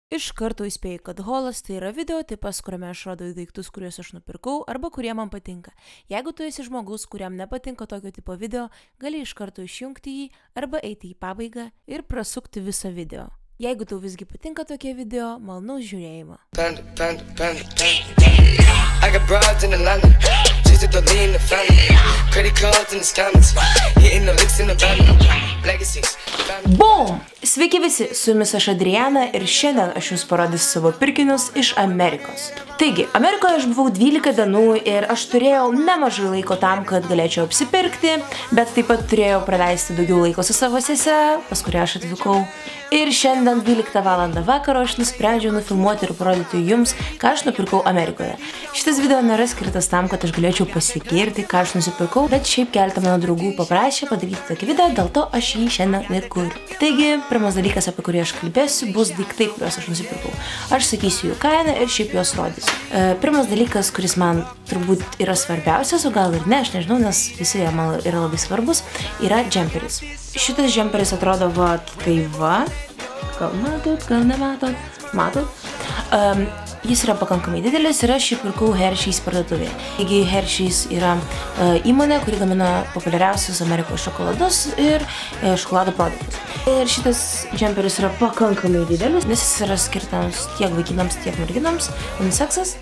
Iš karto įspėju, kad haulas tai yra video tipas, kuriame aš rodau daiktus, kuriuos aš nupirkau arba kurie man patinka. Jeigu tu esi žmogus, kuriam nepatinka tokio tipo video, gali iš karto išjungti jį arba eiti į pabaigą ir prasukti visą video. Jeigu tau visgi patinka tokie video, malonaus žiūrėjimo. Boom! Sveiki visi, su jumis aš Adriana ir šiandien aš jums parodysiu savo pirkinius iš Amerikos. Taigi, Amerikoje aš buvau 12 dienų ir aš turėjau nemažai laiko tam, kad galėčiau apsipirkti, bet taip pat turėjau praleisti daugiau laiko su savo sese, pas kurią aš atvykau. Ir šiandien 12 val. Vakaro aš nusprendžiau nufilmuoti ir parodyti jums, ką aš nupirkau Amerikoje. Šitas video nėra skirtas tam, kad aš galėčiau pasigirti, ką aš nusipirkau, bet šiaip keletą mano draugų paprašė padaryti tokį video, dėl to aš jį šiandien ir kuriu. Taigi, pirmas dalykas, apie kurį aš kalbėsiu, bus daiktai, kuriuos aš nusipirkau. Aš sakysiu jų kainą ir šiaip juos rodysiu. Pirmas dalykas, kuris man turbūt yra svarbiausias, o gal ir ne, aš nežinau, nes visi jie man yra labai svarbus, yra džemperis. Šitas džemperis atrodo va, tai va, gal matot, gal nematot, matot. Jis yra pakankamai didelis ir aš jį pirkau Hershey's parduotuvėje. Taigi Hershey's yra įmonė, kuri gamina populiariausius Amerikos šokoladus ir šokolado produktus. Ir šitas džemperis yra pakankamai didelis, nes jis yra skirtas tiek vaikinams, tiek merginams. Uniseksas.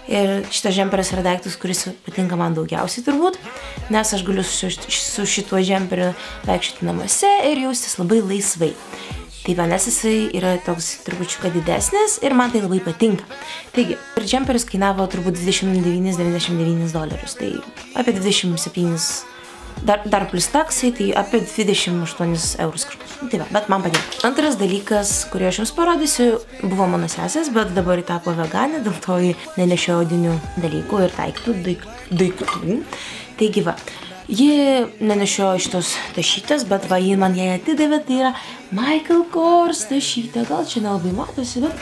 Ir šitas džemperis yra daiktas, kuris patinka man daugiausiai turbūt, nes aš galiu su šituo džemperiu vaikščioti namuose ir jaustis labai laisvai. Tai va, nes jisai yra toks trupučiuką didesnis ir man tai labai patinka. Taigi, ir džemperis kainavo turbūt $29.99, tai apie 27, dar plus taksai, tai apie 28 eurus kažkas. Tai va, bet man patinka. Antras dalykas, kurį aš jums parodysiu, buvo mano sesės, bet dabar ji tapo veganė, dėl to ji nenešiojo odinių dalykų ir daiktų. Taigi va, ji nenešiojo šitos tašytės, bet va, ji man ją atidavė, tai yra Michael Kors tašytė, gal čia nelabai matosi, bet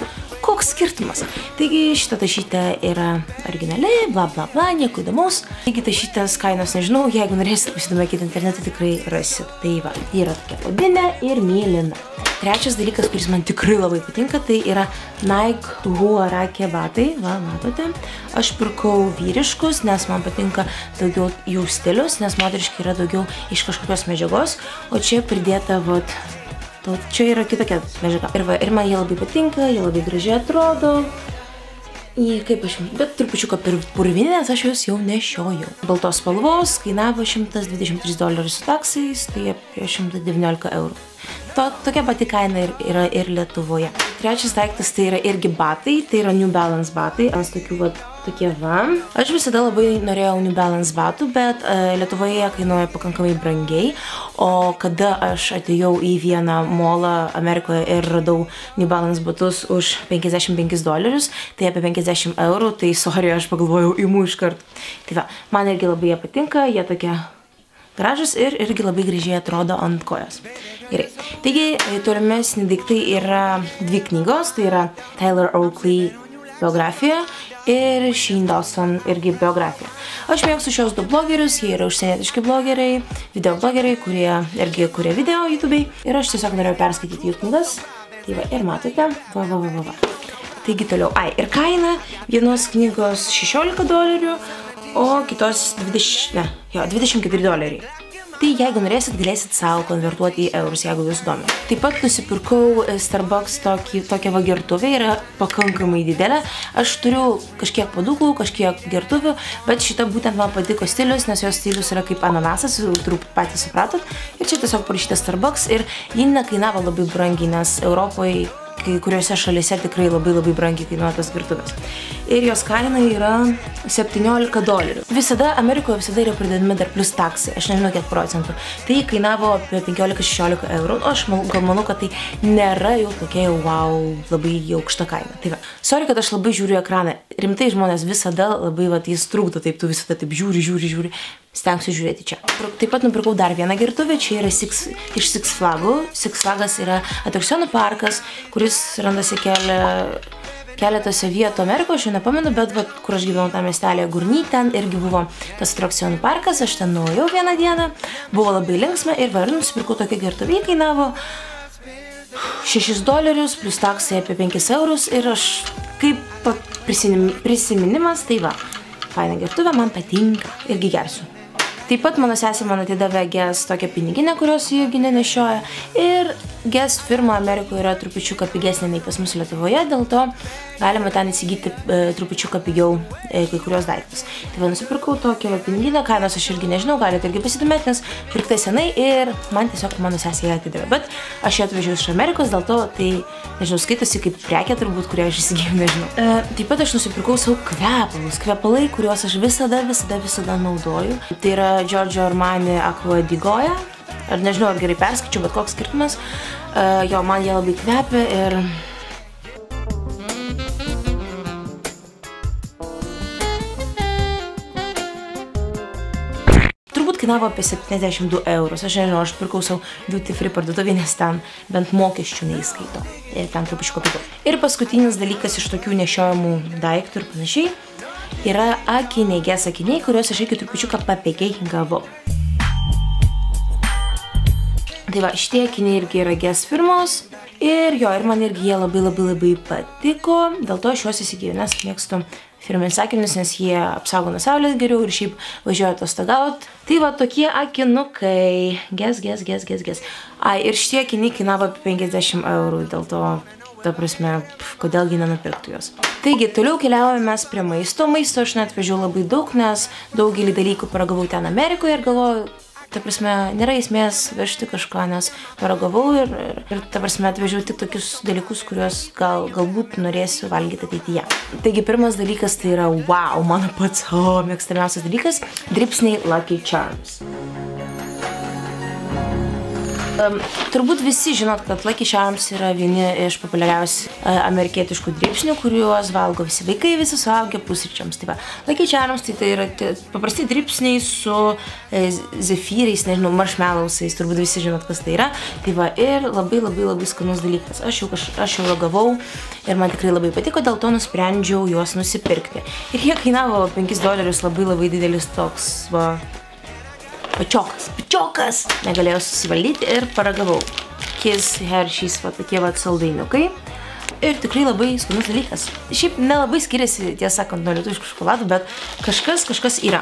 koks skirtumas. Taigi šita tašytė yra originali, bla bla bla, nieko įdomaus. Taigi tašytės kainos nežinau, jeigu norėsit pasidomėkite internete, tikrai rasit. Tai va, yra tokia odinė ir mėlyna. Trečias dalykas, kuris man tikrai labai patinka, tai yra Nike Huarake batai, va, matote. Aš pirkau vyriškus, nes man patinka daugiau jų stilius, nes moteriški yra daugiau iš kažkokios medžiagos, o čia pridėta, vat, čia yra kitokia medžiaga. Ir man jie labai patinka, jie labai gražiai atrodo. Bet trupučiuką purvinė, nes aš juos jau nešioju. Baltos spalvos kainavo $123 su taksais, tai apie 119 eurų. Tokia pati kaina yra ir Lietuvoje. Trečias daiktas tai yra irgi batai, tai yra New Balance batai. Tokie va. Aš visada labai norėjau New Balance batų, bet Lietuvoje jie kainuoja pakankamai brangiai. O kada aš atėjau į vieną molą Amerikoje ir radau New Balance batus už $55, tai apie 50 eurų, tai sorry, aš pagalvojau imu iš karto. Tai va, man irgi labai jie patinka, jie tokie gražus ir irgi labai gražiai atrodo ant kojos. Gerai. Taigi, tolimesni daiktai yra dvi knygos, tai yra Tyler Oakley biografija ir Shane Dawson irgi biografija. Aš mėgstu šios du blogerius, jie yra užsienietiški blogeriai, video blogeriai, kurie irgi kuria video YouTube'ai. Ir aš tiesiog norėjau perskaityti jų knygas. Tai va, ir matote, va. Taigi toliau, ir kaina vienos knygos $16, o kitos $24. Tai jeigu norėsit, galėsit savo konvertuoti į eurus, jeigu jūs domina. Taip pat nusipirkau Starbucks tokią va gertuvę, yra pakankamai didelė. Aš turiu kažkiek padūklų, kažkiek gertuvių, bet šita būtent man patiko stilius, nes jos stilius yra kaip ananasas, turbūt patys supratot. Ir čia tiesiog parašyta Starbucks ir ji nekainavo labai brangiai, nes Europoje kai kuriuose šalyse tikrai labai brangiai kainuoja tos gertuvės. Ir jos kaina yra $17. Amerikoje visada yra pridedami dar plus taksai, aš nežinau kiek procentų. Tai kainavo apie 15–16 eurų, o aš manau, kad tai nėra jau tokia wow, labai aukšta kaina. Tai va, sorry, kad aš labai žiūriu ekraną. Rimtai žmonės visada labai jis trukdo, taip tu visada taip žiūri. Stengsiu žiūrėti čia. Taip pat nupirkau dar vieną gertuvę, čia yra iš Six Flagų. Six Flagas yra atrakcionų parkas, kuris randasi keletose vietų Amerikoje, aš jau nepamenu, bet kur aš gyvenau tą miestelėje Gurney, ten irgi buvo tas atrakcionų parkas, aš ten nuėjau vieną dieną, buvo labai linksma ir nusipirkau tokią gertuvę, kainavo $6 plus taksai apie 5 eurus ir aš kaip prisiminimas, tai va, faina gertuvė, man patinka, irgi gersiu. Taip pat mano sesė man atidavė Guess tokią piniginę, kurios jį irgi nenešioja. Ir Guess firma Amerikoje yra trupučiuką pigesnė nei pas mus Lietuvoje, dėl to galima ten įsigyti trupučiuką pigiau kai kurios daiktus. Tai va, nusipirkau tokią piniginę, kainos aš irgi nežinau, galite irgi pasidomėti, nes pirkta senai ir man tiesiog mano sesė ją atidavė. Bet aš ją atvežiau iš Amerikos, dėl to tai, nežinau, skaitosi kaip prekė turbūt, kurią aš įsigijau, nežinau. Taip pat aš nusipirkau savo kvepalus, kvepalai, kuriuos aš visada naudoju. Tai yra Giorgio Armani Acqua di Goja. Ar nežinau, ar gerai perskaičiau, bet koks skirtumas. Jo, man jie labai kvepia ir... Turbūt kainavo apie 72 eurus. Aš nežinau, aš pirkau savo duty free parduotuvę, nes ten bent mokesčių neįskaito. Ir ten trupučiuką pigiau. Ir paskutinis dalykas iš tokių nešiojamų daiktų ir panašiai yra akiniai, Guess akiniai, kuriuos aš irgi trupučiuką papigiai gavau. Tai va, šitie akiniai irgi yra Guess firmos ir jo, ir man irgi jie labai patiko, dėl to aš juos įsigijau, nes mėgstu firminius akinius, nes jie apsaugo nuo saulės geriau ir šiaip važiuoja atostogaut. Tai va, tokie akinukai, Guess. Ai, ir šitie akiniai kainavo apie 50 eurų, dėl to, ta prasme, kodėlgi nenupirktų juos. Taigi, toliau keliaujame mes prie maisto. Maisto aš net vežiau labai daug, nes daugelį dalykų paragavau ten Amerikoje ir galvoju, ta prasme, nėra esmės vežti kažką, nes paragavau ir ta prasme, atvežiau tik tokius dalykus, kuriuos galbūt norėsiu valgyti ateityje. Taigi, pirmas dalykas tai yra, wow, mano pats mėgstamiausias dalykas, dribsniai Lucky Charms. Turbūt visi žinot, kad Lucky Charms yra vieni iš populiariausių amerikietiškų dribsnių, kuriuos valgo visi vaikai, visi suaugę pusryčiams. Tai va, Lucky Charms tai yra paprasti dribsniai su zefyrais, nežinau, marshmallowsais, turbūt visi žinot, kas tai yra. Tai va, ir labai skanus dalykas. Aš jau ragavau ir man tikrai labai patiko, dėl to nusprendžiau juos nusipirkti. Ir jie kainavo $5, labai didelis toks, va, pačiokas, negalėjau susivaldyti ir paragavau. Kiss Hershey's, va, tokie va saldainiukai. Ir tikrai labai skanus dalykas. Šiaip nelabai skiriasi, tiesą sakant, nuo lietuviškų šokoladų, bet kažkas yra.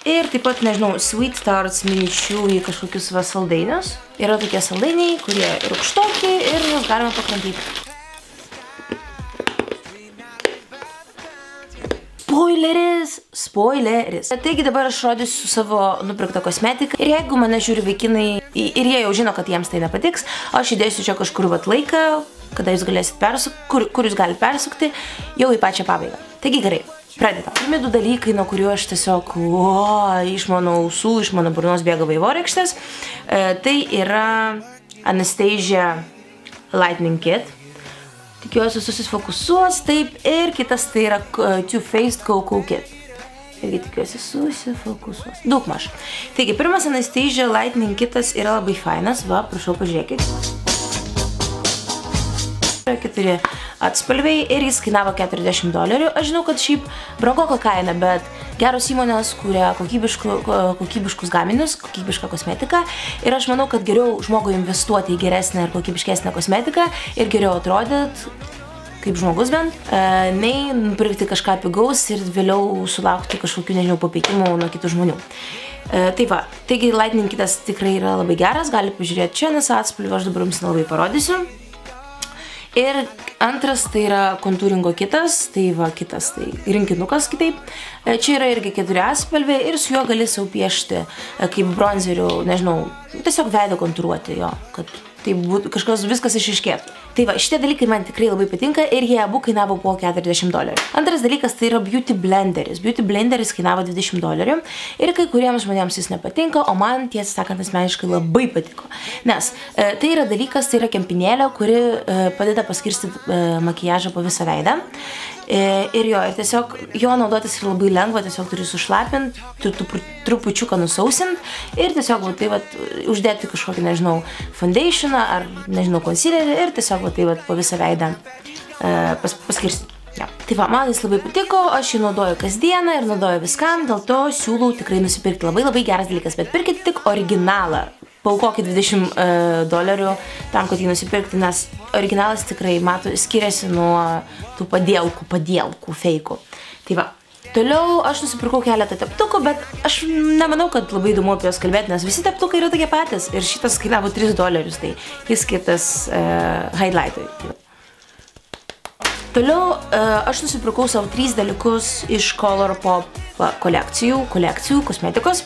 Ir taip pat, nežinau, Sweet Tarts miničių į kažkokius va saldainius. Yra tokie saldainiai, kurie rūgštoki ir juos galima pakramtyti. Spoileris. Taigi dabar aš rodysiu savo nupirktą kosmetiką ir jeigu mane žiūri vaikinai ir jie jau žino, kad jiems tai nepatiks, aš įdėsiu čia kažkur vat laiką, kada jūs galėsit persukti, kur jūs galite persukti, jau į pačią pabaigą. Taigi gerai, pradedam. Pirmi du dalykai, nuo kurių aš tiesiog iš mano ausų, iš mano burnos bėga vaivorykštės, tai yra Anastasia Lightning Kit. Tikiuosi susifokusuos, taip, ir kitas tai yra Too Faced Cocoa Kit. Irgi tikiuosi susifokusuos. Daugmaž. Taigi, pirmas Anastasia Lightning Kitas yra labai fainas, va, prašau, pažiūrėkit. 4 atspalviai ir jis kainavo $40. Aš žinau, kad šiaip brangoka kaina, bet geros įmonės kuria kokybiškus gaminius, kokybišką kosmetiką ir aš manau, kad geriau žmogui investuoti į geresnę ir kokybiškesnę kosmetiką ir geriau atrodyt, kaip žmogus bent, nei nupirkti kažką pigaus ir vėliau sulaukti kažkokių, nežinau, papeikimų nuo kitų žmonių. Tai va, taigi Lightning Kitas tikrai yra labai geras, gali pažiūrėti čia, nes atspalvį aš dabar jums nelabai parodysiu. Ir antras tai yra kontūringo kitas, tai va kitas, tai rinkinukas kitaip. Čia yra irgi 4 atspalviai ir su juo gali sau piešti kaip bronzerių, nežinau, tiesiog veidą kontūruoti jo, kad tai būtų kažkas viskas išiškėtų. Tai va, šitie dalykai man tikrai labai patinka ir jie abu kainavo po $40. Antras dalykas tai yra Beauty Blenderis. Beauty Blenderis kainavo $20 ir kai kuriems žmonėms jis nepatinka, o man, tiesą sakant, asmeniškai labai patiko. Nes tai yra dalykas, tai yra kempinėlė, kuri padeda paskirstyti makiažą po visą veidą. Ir jo, ir tiesiog jo naudotis yra labai lengva, tiesiog turi sušlapinti, trupučiuką nusausint ir tiesiog tai vat uždėti kažkokį, nežinau, foundationą ar, nežinau, concealerį ir tiesiog tai vat po visą veidą paskirstyti. Ja. Tai va, man jis labai patiko, aš jį naudoju kasdieną ir naudoju viskam, dėl to siūlau tikrai nusipirkti. Labai geras dalykas, bet pirkite tik originalą paaukokit $20 tam, kad jį nusipirkti, nes originalas tikrai, skiriasi nuo tų padielkų, feikų. Tai va. Toliau aš nusipirkau keletą teptukų, bet aš nemanau, kad labai įdomu apie juos kalbėti, nes visi teptukai yra tokie patys ir šitas kainavo $3, tai jis skirtas highlightui. Toliau aš nusipirkau savo 3 dalykus iš Colourpop kolekcijų kosmetikos.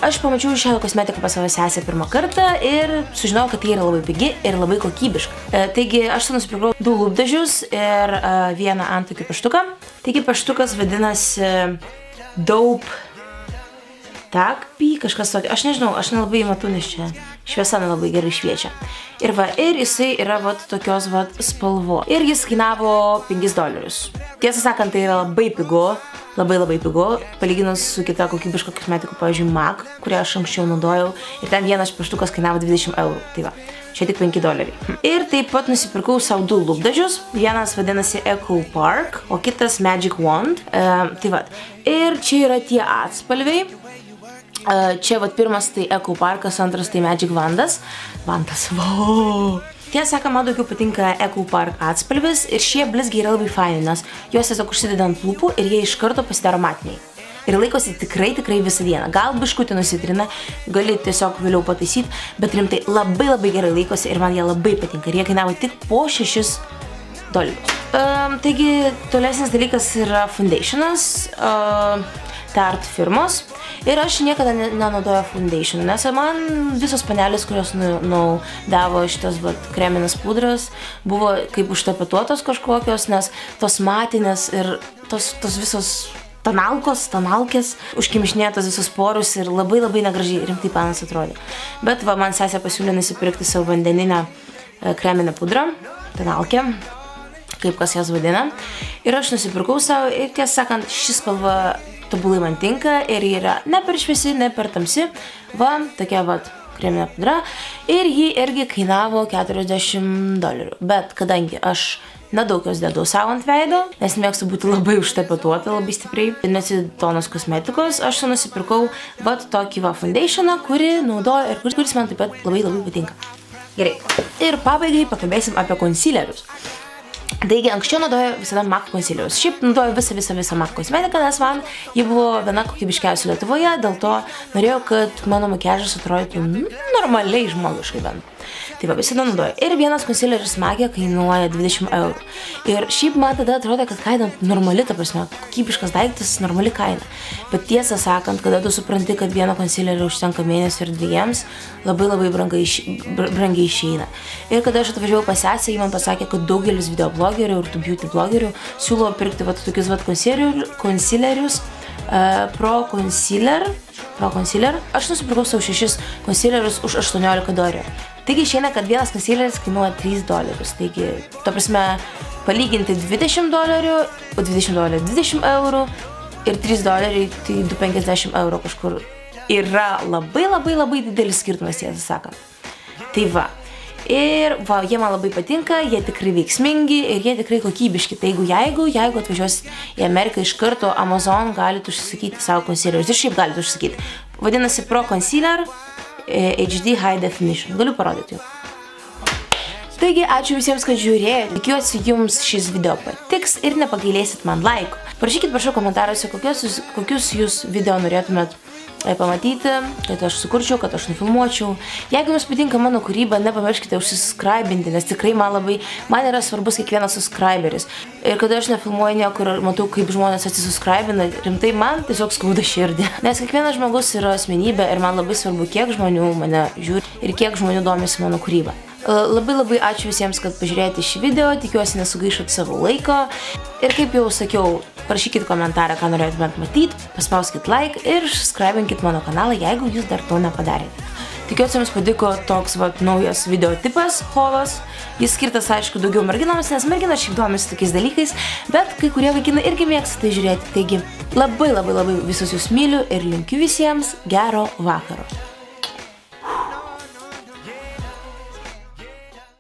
Aš pamačiau šią kosmetiką pas savo sesę pirmą kartą ir sužinojau, kad tai yra labai pigi ir labai kokybiška. Taigi aš nusipirkau 2 lūpdažius ir vieną antakių pieštuką. Taigi pieštukas vadinasi Dope Takpy, kažkas tokio. Aš nežinau, aš nelabai matau, nes čia šviesa nelabai gerai šviečia. Ir jisai yra tokios spalvo. Ir jis kainavo $5. Tiesą sakant, tai yra labai pigu. Labai pigu, palyginus su kita kokybiška kosmetika, pavyzdžiui, MAC, kurią aš anksčiau naudojau, ir ten vienas pieštukas kainavo €20. Tai va, čia tik $5. Ir taip pat nusipirkau savo 2 lūpdažius, vienas vadinasi Echo Park, o kitas Magic Wand. Tai va, ir čia yra tie atspalviai. Čia pirmas tai Echo Parkas, antras tai Magic Wandas. Tiesą sakant, man daugiau patinka Echo Park atspalvis ir šie blizgiai yra labai faini, nes juos tiesiog užsideda ant lūpų ir jie iš karto pasidaro matiniai. Ir laikosi tikrai visą dieną. Gal biškutį nusitrina, gali tiesiog vėliau pataisyti, bet rimtai labai gerai laikosi ir man jie labai patinka. Ir jie kainavo tik po $6. Taigi, tolesnis dalykas yra foundationas. Tarte firmos. Ir aš niekada nenaudoju foundation, nes man visos panelės, kurios naudavo šitas kreminės pudras, buvo kaip užtapetuotos kažkokios, nes tos matinės ir tos visos tanalkės, užkimšnėtos visus porus ir labai negražiai, rimtai panas atrodė. Bet man sesė pasiūlė nusipirkti savo vandeninę kreminę pudrą, tanalkę, kaip kas jas vadina. Ir aš nusipirkau savo ir tiesą sakant, ši spalva tobulai man tinka ir yra ne per šviesi, ne per tamsi. Tokia kreminė pudra. Ir ji irgi kainavo $40. Bet kadangi aš nedaug jos dedu savo ant veido, nes mėgstu būti labai užtapetuota, labai stipriai, nesitonos kosmetikos, aš nusipirkau tokį foundationą, kurį naudoju ir kuris man taip pat labai patinka. Gerai. Ir pabaigai pakalbėsim apie concealerius. Taigi, anksčiau naudoju visada MAC concealerius. Šiaip naudoju visą MAC kosmetiką, nes man ji buvo viena kokybiškiausių Lietuvoje, dėl to norėjau, kad mano makiažas atrodytų normaliai žmogiškai bent. Tai visada naudoju. Ir vienas concealeris MAC kainuoja €20. Ir šiaip man tada atrodo, kad kaina normali, ta prasme, kokybiškas daiktas, normali kaina. Bet tiesą sakant, kada tu supranti, kad vieno concealerio užtenka mėnesį ir 2, labai brangiai išeina. Ir kada aš atvažiavau pas sesę, ji man pasakė, kad daugelis videoblogerių ir tų beauty blogerių siūlo pirkti tokius concealerius Pro Concealer. Aš nusipirkau savo 6 concealerius už $18. Taigi išeina, kad vienas concealeris kainuoja $3. Taigi, to prasme, palyginti $20, o $20 €20 ir $3 tai €250 kažkur yra labai didelis skirtumas, tiesą sakant. Tai va. Ir jie man labai patinka, jie tikrai veiksmingi ir jie tikrai kokybiški. Tai jeigu atvažiuosit į Ameriką iš karto, Amazon galite užsisakyti savo concealerius. Ir šiaip galite užsakyti. Vadinasi Pro Concealer HD High Definition. Galiu parodyti jų. Taigi, ačiū visiems, kad žiūrėjote. Tikiuosi jums šis video patiks ir nepagailėsit man laikų. Parašykit prašau komentaruose, kokius jūs video norėtumėt pamatyti, kad aš sukurčiau, kad aš nufilmuočiau. Jeigu jums patinka mano kūryba, nepamirškite užsubscribinti, nes tikrai man yra svarbus kiekvienas subscriberis. Ir kada aš nefilmuoju niekur ir matau, kaip žmonės atsisubscribina, rimtai man tiesiog skauda širdį. Nes kiekvienas žmogus yra asmenybė ir man labai svarbu, kiek žmonių mane žiūri ir kiek žmonių domisi mano kūryba. Labai ačiū visiems, kad pažiūrėjote šį video, tikiuosi nesugaišot savo laiko. Ir kaip jau sakiau, parašykit komentarą, ką norėtumėt matyti, paspauskit like ir subscribinkit mano kanalą, jeigu jūs dar to nepadarėte. Tikiuosi jums patiko toks naujas video tipas, haulas. Jis skirtas, aišku, daugiau merginoms, nes merginos šiaip domisi tokiais dalykais, bet kai kurie vaikinai irgi mėgsta tai žiūrėti. Taigi labai visus jūs myliu ir linkiu visiems gero vakaro.